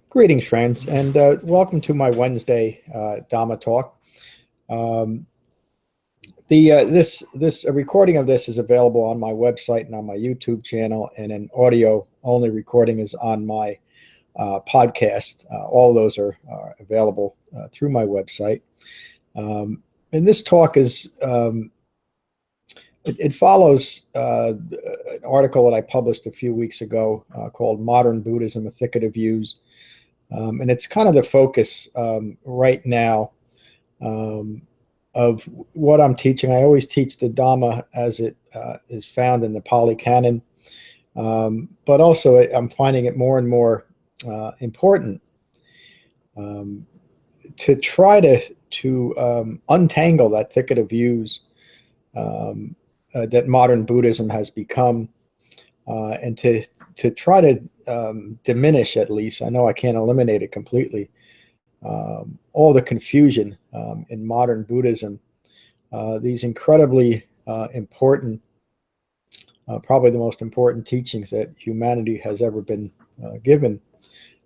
Greetings, friends, and welcome to my Wednesday Dhamma talk. This recording of this is available on my website and on my YouTube channel, and an audio-only recording is on my podcast. All those are available through my website. And this talk is it follows an article that I published a few weeks ago called "Modern Buddhism: A Thicket of Views." And it's kind of the focus right now of what I'm teaching. I always teach the Dhamma as it is found in the Pali Canon, but also I'm finding it more and more important to try to untangle that thicket of views that modern Buddhism has become, and to try to diminish, at least, I know I can't eliminate it completely, all the confusion in modern Buddhism. These incredibly important, probably the most important teachings that humanity has ever been given,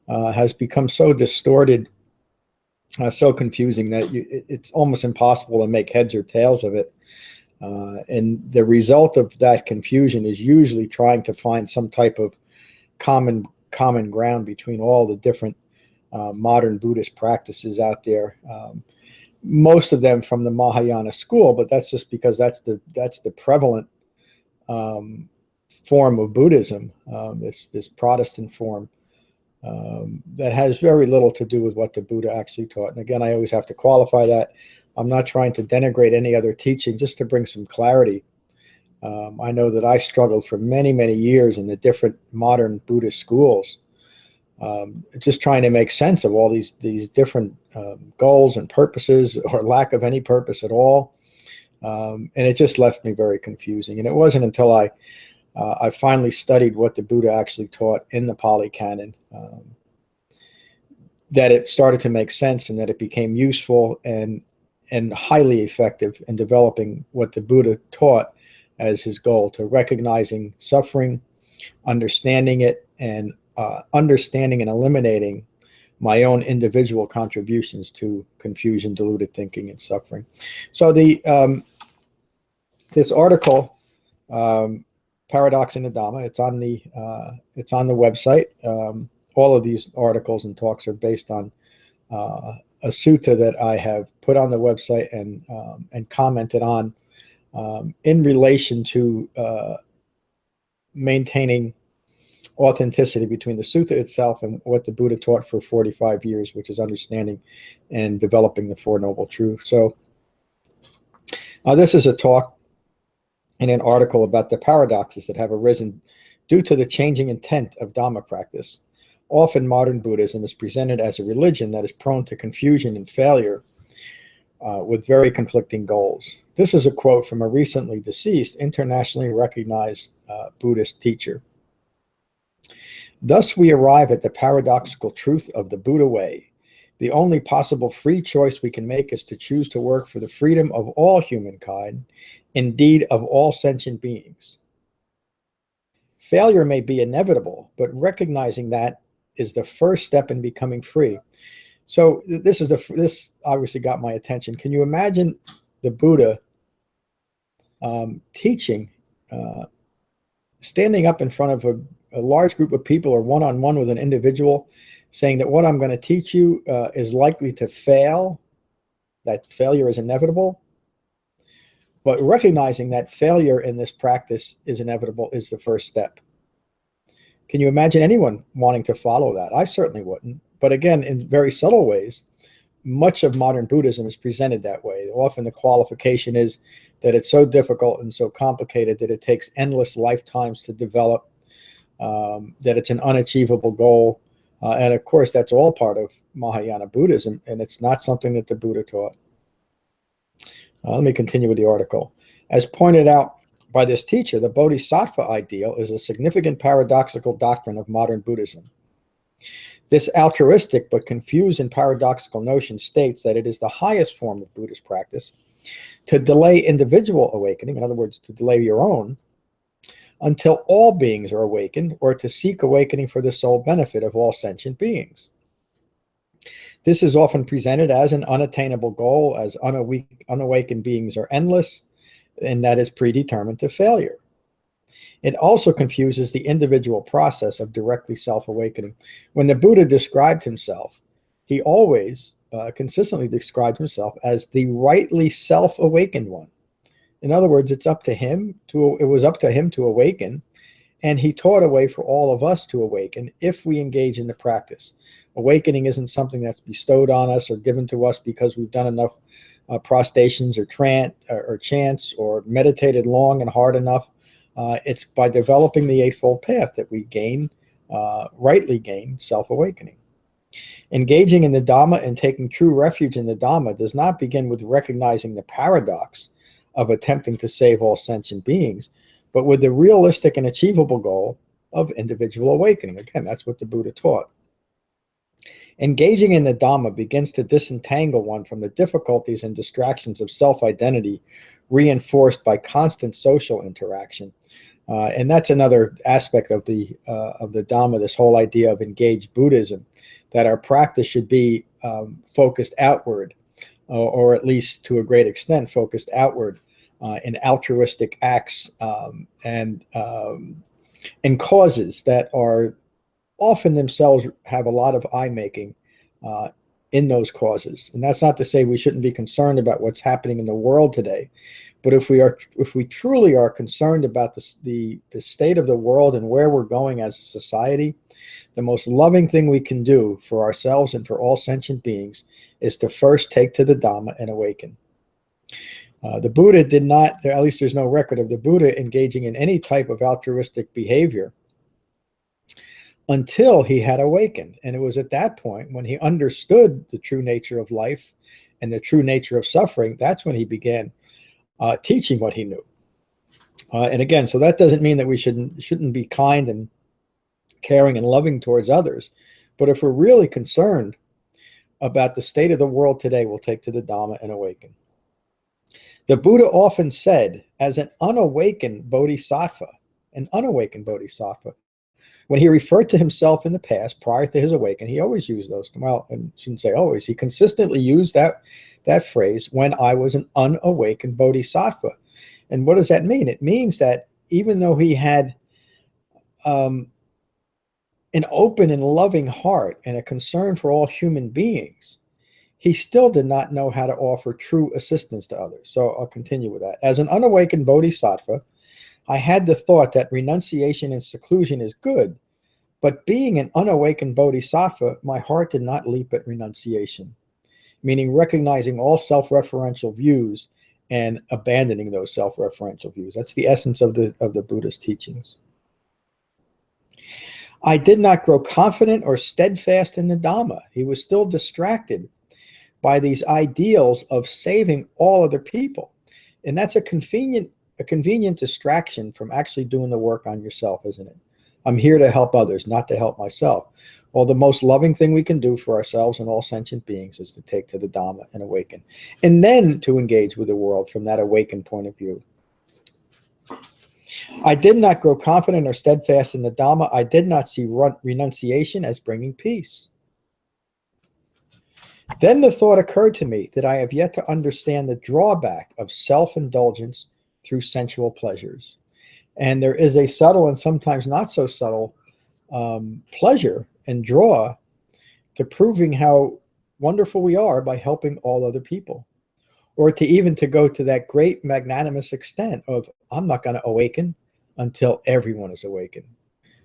has become so distorted, so confusing that it's almost impossible to make heads or tails of it. And the result of that confusion is usually trying to find some type of common ground between all the different modern Buddhist practices out there. Most of them from the Mahayana school, but that's just because that's the prevalent form of Buddhism, this Protestant form that has very little to do with what the Buddha actually taught. And again, I always have to qualify that. I'm not trying to denigrate any other teaching, just to bring some clarity. I know that I struggled for many, many years in the different modern Buddhist schools, just trying to make sense of all these different goals and purposes, or lack of any purpose at all. And it just left me very confusing. And it wasn't until I finally studied what the Buddha actually taught in the Pali Canon that it started to make sense, and that it became useful and highly effective in developing what the Buddha taught as his goal, to recognizing suffering, understanding it, and understanding and eliminating my own individual contributions to confusion, deluded thinking, and suffering. So this article, Paradox in the Dhamma, it's on the website. All of these articles and talks are based on a sutta that I have put on the website and commented on in relation to maintaining authenticity between the sutta itself and what the Buddha taught for 45 years, which is understanding and developing the Four Noble Truths. So this is a talk in an article about the paradoxes that have arisen due to the changing intent of Dhamma practice. Often modern Buddhism is presented as a religion that is prone to confusion and failure with very conflicting goals. This is a quote from a recently deceased, internationally recognized Buddhist teacher. Thus we arrive at the paradoxical truth of the Buddha way. The only possible free choice we can make is to choose to work for the freedom of all humankind, indeed of all sentient beings. Failure may be inevitable, but recognizing that is the first step in becoming free. So this obviously got my attention. Can you imagine the Buddha teaching, standing up in front of a large group of people, or one-on-one with an individual, saying that what I'm going to teach you is likely to fail, that failure is inevitable, but recognizing that failure in this practice is inevitable is the first step. Can you imagine anyone wanting to follow that? I certainly wouldn't. But again, in very subtle ways, much of modern Buddhism is presented that way. Often the qualification is that it's so difficult and so complicated that it takes endless lifetimes to develop, that it's an unachievable goal. And of course, that's all part of Mahayana Buddhism, and it's not something that the Buddha taught. Let me continue with the article. As pointed out by this teacher, the Bodhisattva ideal is a significant paradoxical doctrine of modern Buddhism. This altruistic but confused and paradoxical notion states that it is the highest form of Buddhist practice to delay individual awakening, in other words, to delay your own, until all beings are awakened, or to seek awakening for the sole benefit of all sentient beings. This is often presented as an unattainable goal, as unawakened beings are endless, and that is predetermined to failure. It also confuses the individual process of directly self-awakening. When the Buddha described himself, he always consistently described himself as the rightly self-awakened one. In other words, it was up to him to awaken, and he taught a way for all of us to awaken if we engage in the practice. Awakening isn't something that's bestowed on us or given to us because we've done enough prostrations or chants or meditated long and hard enough. It's by developing the Eightfold Path that we rightly gain self-awakening. Engaging in the Dhamma and taking true refuge in the Dhamma does not begin with recognizing the paradox of attempting to save all sentient beings, but with the realistic and achievable goal of individual awakening. Again, that's what the Buddha taught. Engaging in the Dhamma begins to disentangle one from the difficulties and distractions of self-identity reinforced by constant social interaction. And that's another aspect of the Dhamma, this whole idea of engaged Buddhism, that our practice should be focused outward, or at least to a great extent focused outward in altruistic acts and causes that are often themselves have a lot of eye-making in those causes. And that's not to say we shouldn't be concerned about what's happening in the world today, but if we truly are concerned about the state of the world and where we're going as a society, the most loving thing we can do for ourselves and for all sentient beings is to first take to the Dhamma and awaken. The Buddha did not, at least there's no record of the Buddha engaging in any type of altruistic behavior until he had awakened. And it was at that point, when he understood the true nature of life and the true nature of suffering, that's when he began teaching what he knew. And again, so that doesn't mean that we shouldn't be kind and caring and loving towards others. But if we're really concerned about the state of the world today, we'll take to the Dhamma and awaken. The Buddha often said, as an unawakened bodhisattva, when he referred to himself in the past, prior to his awakening, he always used those. Well, I shouldn't say always. He consistently used that phrase, when I was an unawakened bodhisattva. And what does that mean? It means that even though he had an open and loving heart and a concern for all human beings, he still did not know how to offer true assistance to others. So I'll continue with that. As an unawakened bodhisattva, I had the thought that renunciation and seclusion is good, but being an unawakened bodhisattva, my heart did not leap at renunciation, meaning recognizing all self-referential views and abandoning those self-referential views. That's the essence of the Buddha's teachings. I did not grow confident or steadfast in the Dhamma. He was still distracted by these ideals of saving all other people. And that's a convenient distraction from actually doing the work on yourself, isn't it? I'm here to help others, not to help myself. Well, the most loving thing we can do for ourselves and all sentient beings is to take to the Dhamma and awaken, and then to engage with the world from that awakened point of view. I did not grow confident or steadfast in the Dhamma. I did not see renunciation as bringing peace. Then the thought occurred to me that I have yet to understand the drawback of self-indulgence through sensual pleasures. And there is a subtle and sometimes not so subtle pleasure and draw to proving how wonderful we are by helping all other people. Or to go to that great magnanimous extent of, I'm not going to awaken until everyone is awakened.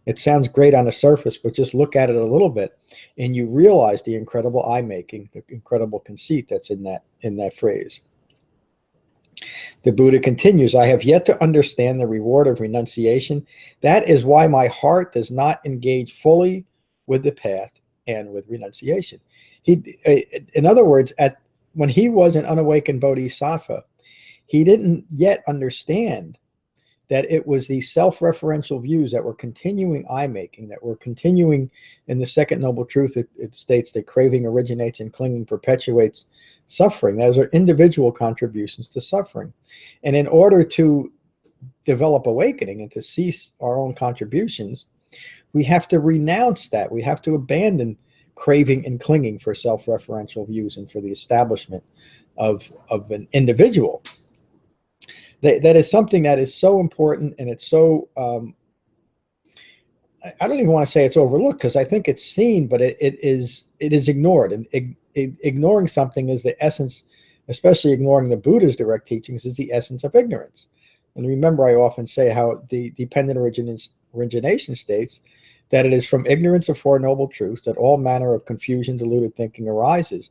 It sounds great on the surface, but just look at it a little bit and you realize the incredible eye-making, the incredible conceit that's in that phrase. The Buddha continues, I have yet to understand the reward of renunciation. That is why my heart does not engage fully with the path and with renunciation. In other words, when he was an unawakened bodhisattva, he didn't yet understand that it was these self-referential views that were continuing eye-making, that were continuing in the second noble truth. It states that craving originates and clinging perpetuates suffering. Those are individual contributions to suffering. And in order to develop awakening and to cease our own contributions, we have to renounce that. We have to abandon craving and clinging for self-referential views and for the establishment of an individual. That is something that is so important, and it's so, I don't even want to say it's overlooked, because I think it's seen, but it is ignored. And ignoring something is the essence, especially ignoring the Buddha's direct teachings, is the essence of ignorance. And remember, I often say how the dependent origination states that it is from ignorance of Four Noble Truths that all manner of confusion, deluded thinking arises.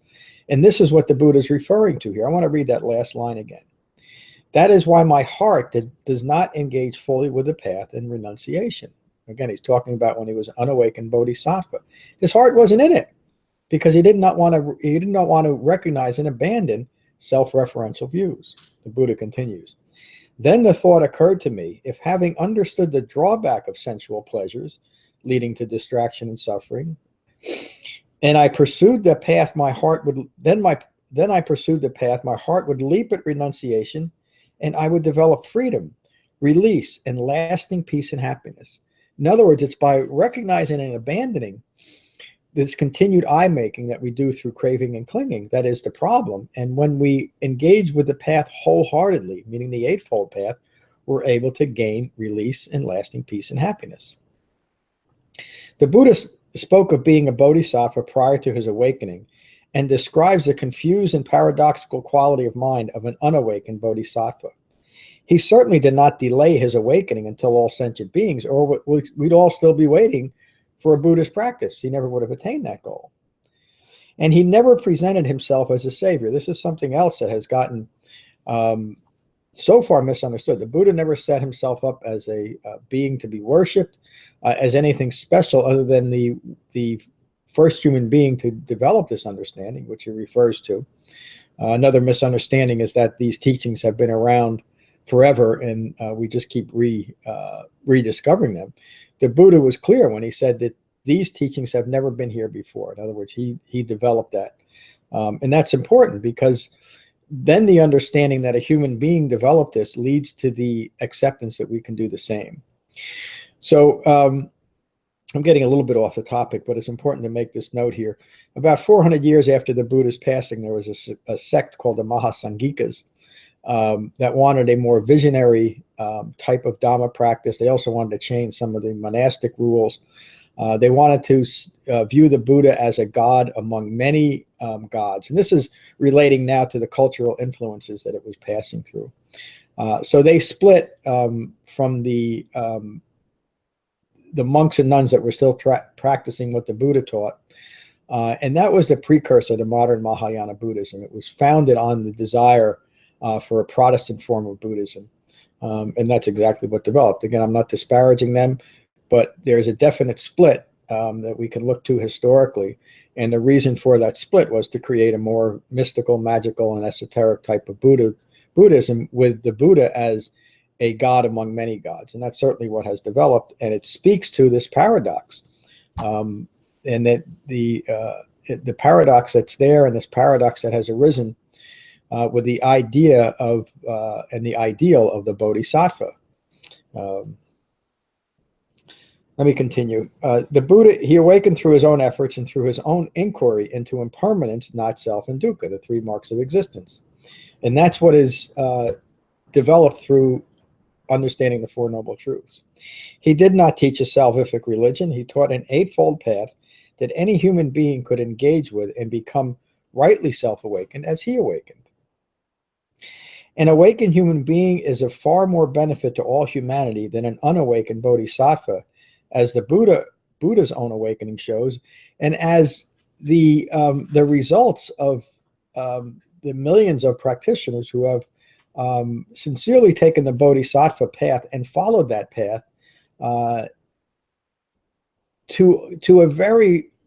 And this is what the Buddha is referring to here. I want to read that last line again. That is why my heart does not engage fully with the path and renunciation. Again, he's talking about when he was an unawakened bodhisattva. His heart wasn't in it because he did not want to recognize and abandon self-referential views. The Buddha continues. Then the thought occurred to me, if having understood the drawback of sensual pleasures leading to distraction and suffering, and I pursued the path, my heart would leap at renunciation, and I would develop freedom, release, and lasting peace and happiness. In other words, it's by recognizing and abandoning this continued eye-making that we do through craving and clinging that is the problem. And when we engage with the path wholeheartedly, meaning the Eightfold Path, we're able to gain release and lasting peace and happiness. The Buddha spoke of being a bodhisattva prior to his awakening and describes the confused and paradoxical quality of mind of an unawakened bodhisattva. He certainly did not delay his awakening until all sentient beings, or we'd all still be waiting for a Buddhist practice. He never would have attained that goal. And he never presented himself as a savior. This is something else that has gotten so far misunderstood. The Buddha never set himself up as a being to be worshipped, as anything special other than the first human being to develop this understanding, which he refers to. Another misunderstanding is that these teachings have been around forever, and we just keep rediscovering them. The Buddha was clear when he said that these teachings have never been here before. In other words, he developed that. And that's important because then the understanding that a human being developed this leads to the acceptance that we can do the same. So I'm getting a little bit off the topic, but it's important to make this note here. About 400 years after the Buddha's passing, there was a sect called the Mahasanghikas that wanted a more visionary type of Dhamma practice. They also wanted to change some of the monastic rules. They wanted to view the Buddha as a god among many gods. And this is relating now to the cultural influences that it was passing through. So they split from the monks and nuns that were still practicing what the Buddha taught. And that was the precursor to modern Mahayana Buddhism. It was founded on the desire for a Protestant form of Buddhism. And that's exactly what developed. Again, I'm not disparaging them, but there's a definite split that we can look to historically. And the reason for that split was to create a more mystical, magical, and esoteric type of Buddhism with the Buddha as a god among many gods. And that's certainly what has developed. And it speaks to this paradox. And that the paradox that's there, and this paradox that has arisen with the idea of and the ideal of the bodhisattva. Let me continue. The Buddha, he awakened through his own efforts and through his own inquiry into impermanence, not self, and dukkha, the three marks of existence. And that's what is developed through understanding the Four Noble Truths. He did not teach a salvific religion. He taught an eightfold path that any human being could engage with and become rightly self-awakened as he awakened. An awakened human being is of far more benefit to all humanity than an unawakened bodhisattva, as the Buddha's own awakening shows, and as the results of the millions of practitioners who have sincerely taken the bodhisattva path and followed that path to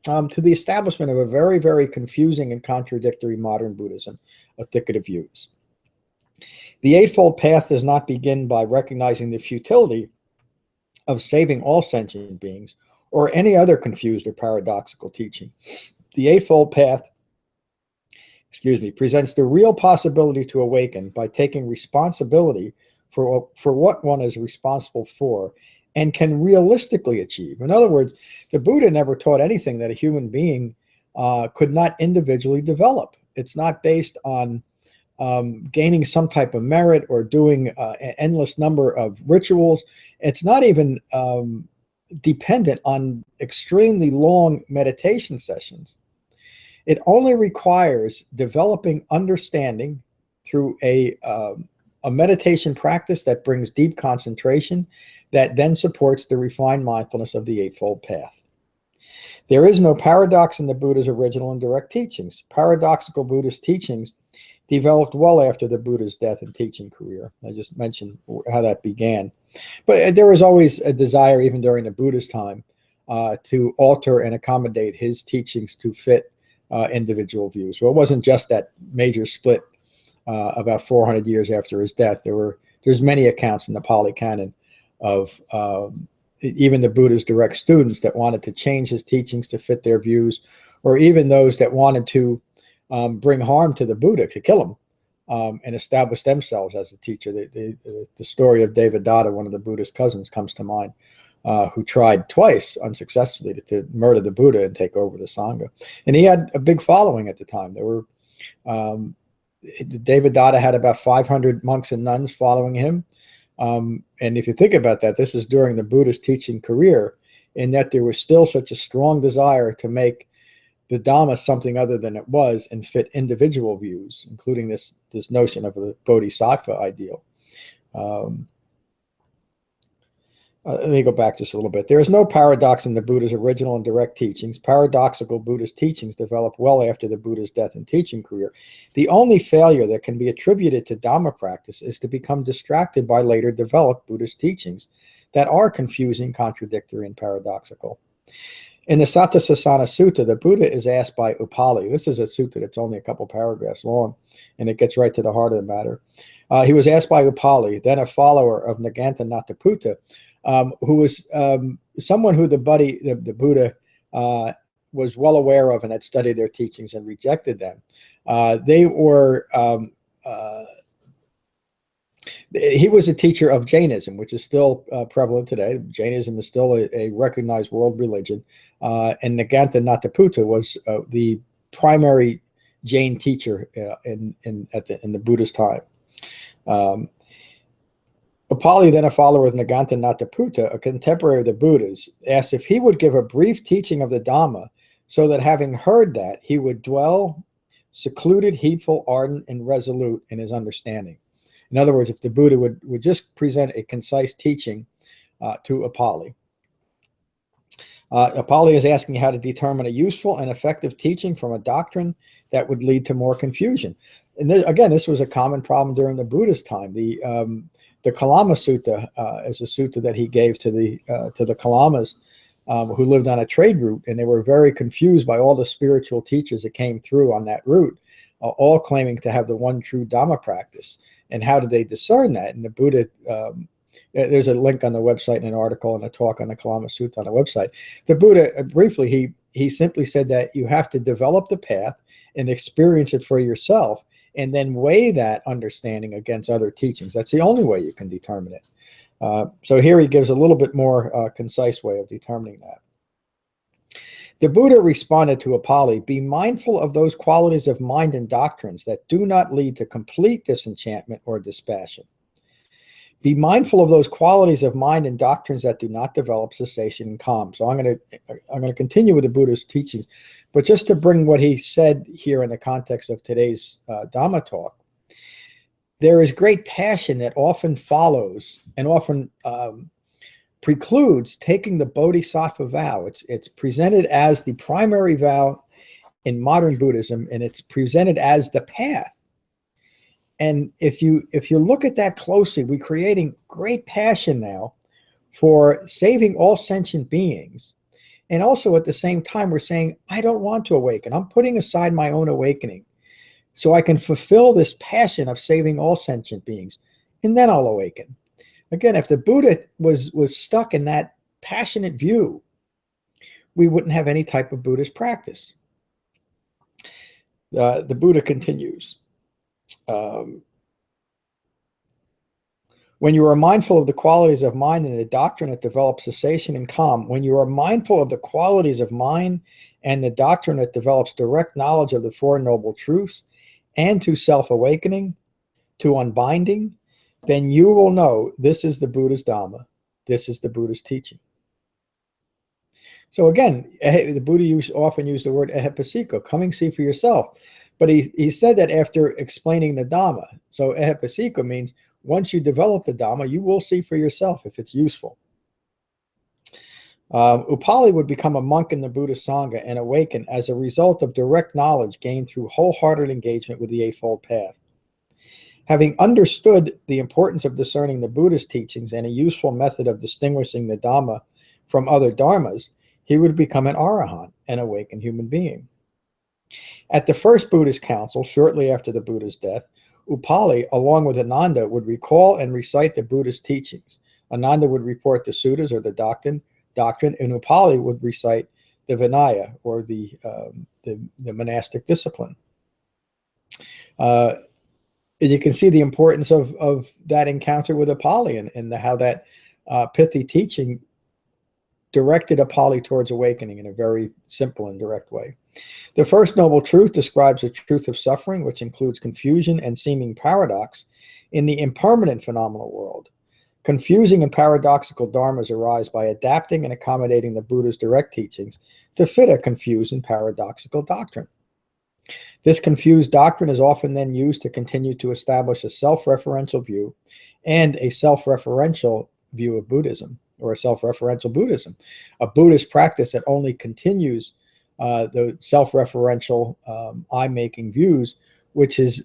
the establishment of a very, very confusing and contradictory modern Buddhism, a thicket of views. The Eightfold Path does not begin by recognizing the futility of saving all sentient beings or any other confused or paradoxical teaching. The Eightfold Path, presents the real possibility to awaken by taking responsibility for what one is responsible for and can realistically achieve. In other words, the Buddha never taught anything that a human being could not individually develop. It's not based on gaining some type of merit or doing an endless number of rituals. It's not even dependent on extremely long meditation sessions. It only requires developing understanding through a meditation practice that brings deep concentration that then supports the refined mindfulness of the Eightfold Path. There is no paradox in the Buddha's original and direct teachings. Paradoxical Buddhist teachings developed well after the Buddha's death and teaching career. I just mentioned how that began. But there was always a desire, even during the Buddha's time, to alter and accommodate his teachings to fit individual views. Well, it wasn't just that major split about 400 years after his death. There's many accounts in the Pali Canon of even the Buddha's direct students that wanted to change his teachings to fit their views, or even those that wanted to bring harm to the Buddha, to kill him, and establish themselves as a teacher. The story of Devadatta, one of the Buddha's cousins, comes to mind, who tried twice unsuccessfully to murder the Buddha and take over the Sangha. And he had a big following at the time. There were Devadatta had about 500 monks and nuns following him. And if you think about that, this is during the Buddha's teaching career, in that there was still such a strong desire to make the Dhamma something other than it was and fit individual views, including this notion of a bodhisattva ideal. Let me go back just a little bit. There is no paradox in the Buddha's original and direct teachings. Paradoxical Buddhist teachings developed well after the Buddha's death and teaching career. The only failure that can be attributed to Dhamma practice is to become distracted by later developed Buddhist teachings that are confusing, contradictory, and paradoxical. In the Sattasasana Sutta, the Buddha is asked by Upali. This is a sutta that's only a couple paragraphs long, and it gets right to the heart of the matter. He was asked by Upali, then a follower of Naganta Nataputta, who was someone who the Buddha was well aware of and had studied their teachings and rejected them. He was a teacher of Jainism, which is still prevalent today. Jainism is still a recognized world religion. And Naganta Nataputta was the primary Jain teacher in the Buddha's time. Upali, then a follower of Naganta Nataputta, a contemporary of the Buddha's, asked if he would give a brief teaching of the Dhamma so that, having heard that, he would dwell secluded, heedful, ardent, and resolute in his understanding. In other words, if the Buddha would just present a concise teaching to Upali. Upali is asking how to determine a useful and effective teaching from a doctrine that would lead to more confusion. And again, this was a common problem during the Buddha's time. The Kalama Sutta is a sutta that he gave to the Kalamas who lived on a trade route, and they were very confused by all the spiritual teachers that came through on that route, all claiming to have the one true Dhamma practice. And how did they discern that? And the Buddha, there's a link on the website and an article and a talk on the Kalama Sutta on the website. The Buddha, briefly, he simply said that you have to develop the path and experience it for yourself, and then weigh that understanding against other teachings. That's the only way you can determine it. So here he gives a little bit more concise way of determining that. The Buddha responded to Upali, be mindful of those qualities of mind and doctrines that do not lead to complete disenchantment or dispassion. Be mindful of those qualities of mind and doctrines that do not develop cessation and calm. So I'm going to continue with the Buddha's teachings, but just to bring what he said here in the context of today's Dhamma talk, there is great passion that often follows and often precludes taking the Bodhisattva vow. It's presented as the primary vow in modern Buddhism, and it's presented as the path. And if you look at that closely, we're creating great passion now for saving all sentient beings. And also at the same time, we're saying, I don't want to awaken. I'm putting aside my own awakening so I can fulfill this passion of saving all sentient beings, and then I'll awaken. Again, if the Buddha was stuck in that passionate view, we wouldn't have any type of Buddhist practice. The Buddha continues. When you are mindful of the qualities of mind and the doctrine that develops cessation and calm, when you are mindful of the qualities of mind and the doctrine that develops direct knowledge of the Four Noble Truths and to self-awakening, to unbinding, then you will know this is the Buddha's Dhamma. This is the Buddha's teaching. So again, the Buddha often used the word ehipassiko, coming see for yourself. But he said that after explaining the Dhamma. So ehipassiko means once you develop the Dhamma, you will see for yourself if it's useful. Upali would become a monk in the Buddhist Sangha and awaken as a result of direct knowledge gained through wholehearted engagement with the Eightfold Path. Having understood the importance of discerning the Buddha's teachings and a useful method of distinguishing the Dhamma from other dharmas, he would become an arahant, an awakened human being. At the first Buddhist council, shortly after the Buddha's death, Upali, along with Ananda, would recall and recite the Buddha's teachings. Ananda would report the suttas or the doctrine, and Upali would recite the Vinaya, or the monastic discipline. And you can see the importance of that encounter with Upali and how that pithy teaching directed Upali towards awakening in a very simple and direct way. The First Noble Truth describes the truth of suffering, which includes confusion and seeming paradox in the impermanent phenomenal world. Confusing and paradoxical dharmas arise by adapting and accommodating the Buddha's direct teachings to fit a confused and paradoxical doctrine. This confused doctrine is often then used to continue to establish a self-referential view and a self-referential view of Buddhism, or a self-referential Buddhism, a Buddhist practice that only continues the self-referential I-making views, which is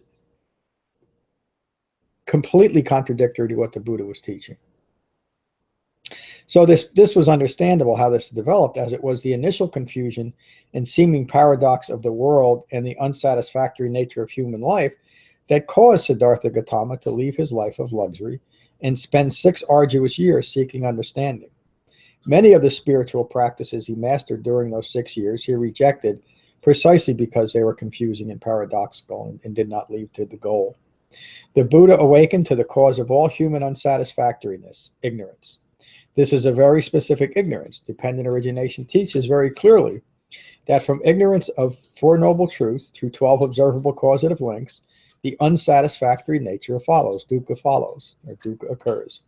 completely contradictory to what the Buddha was teaching. So this was understandable how this developed, as it was the initial confusion and seeming paradox of the world and the unsatisfactory nature of human life that caused Siddhartha Gautama to leave his life of luxury and spend 6 arduous years seeking understanding. Many of the spiritual practices he mastered during those 6 years he rejected precisely because they were confusing and paradoxical and did not lead to the goal. The Buddha awakened to the cause of all human unsatisfactoriness, ignorance. This is a very specific ignorance. Dependent origination teaches very clearly that from ignorance of Four Noble Truths through 12 observable causative links, the unsatisfactory nature follows, dukkha follows, or dukkha occurs.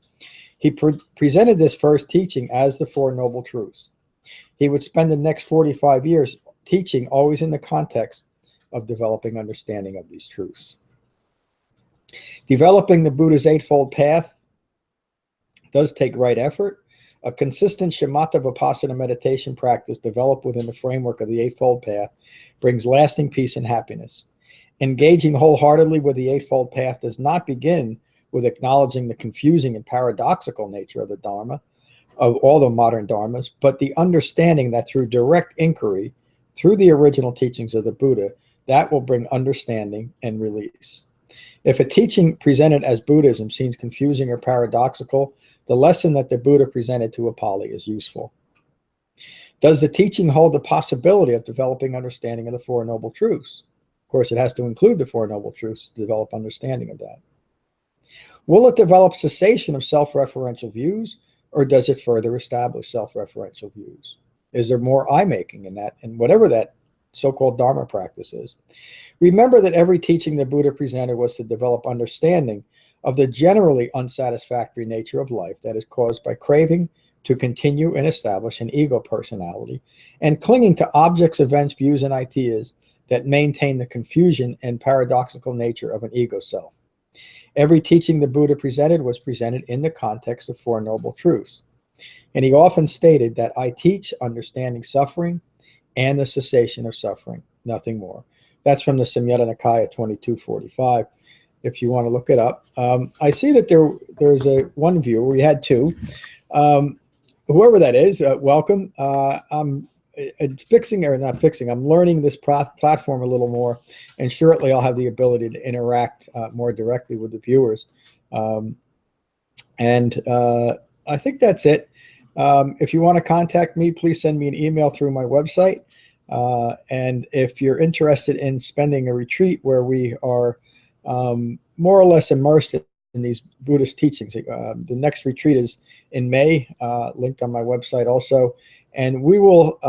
He presented this first teaching as the Four Noble Truths. He would spend the next 45 years teaching always in the context of developing understanding of these truths. Developing the Buddha's Eightfold Path does take right effort. A consistent shamatha vipassana meditation practice developed within the framework of the Eightfold Path brings lasting peace and happiness. Engaging wholeheartedly with the Eightfold Path does not begin with acknowledging the confusing and paradoxical nature of the Dharma, of all the modern Dharmas, but the understanding that through direct inquiry, through the original teachings of the Buddha, that will bring understanding and release. If a teaching presented as Buddhism seems confusing or paradoxical, the lesson that the Buddha presented to Upali is useful. Does the teaching hold the possibility of developing understanding of the Four Noble Truths? Of course, it has to include the Four Noble Truths to develop understanding of that. Will it develop cessation of self-referential views, or does it further establish self-referential views? Is there more I-making in that, and whatever that so-called Dharma practice is? Remember that every teaching the Buddha presented was to develop understanding of the generally unsatisfactory nature of life that is caused by craving to continue and establish an ego personality and clinging to objects, events, views, and ideas that maintain the confusion and paradoxical nature of an ego self. Every teaching the Buddha presented was presented in the context of Four Noble Truths. And he often stated that I teach understanding suffering and the cessation of suffering, nothing more. That's from the Samyutta Nikaya 2245, if you want to look it up. I see that there's one viewer. We had 2. Whoever that is, welcome. I'm I'm learning this platform a little more, and shortly I'll have the ability to interact more directly with the viewers. I think that's it. If you want to contact me, please send me an email through my website. And if you're interested in spending a retreat where we are more or less immersed in these Buddhist teachings, the next retreat is in May, linked on my website also. And we will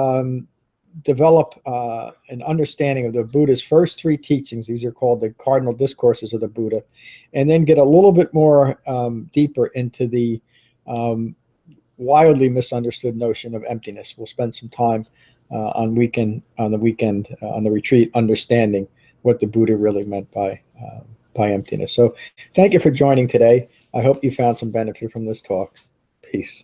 develop an understanding of the Buddha's first three teachings. These are called the cardinal discourses of the Buddha, and then get a little bit more deeper into the wildly misunderstood notion of emptiness. We'll spend some time on the retreat understanding what the Buddha really meant by emptiness. So thank you for joining today. I hope you found some benefit from this talk. Peace.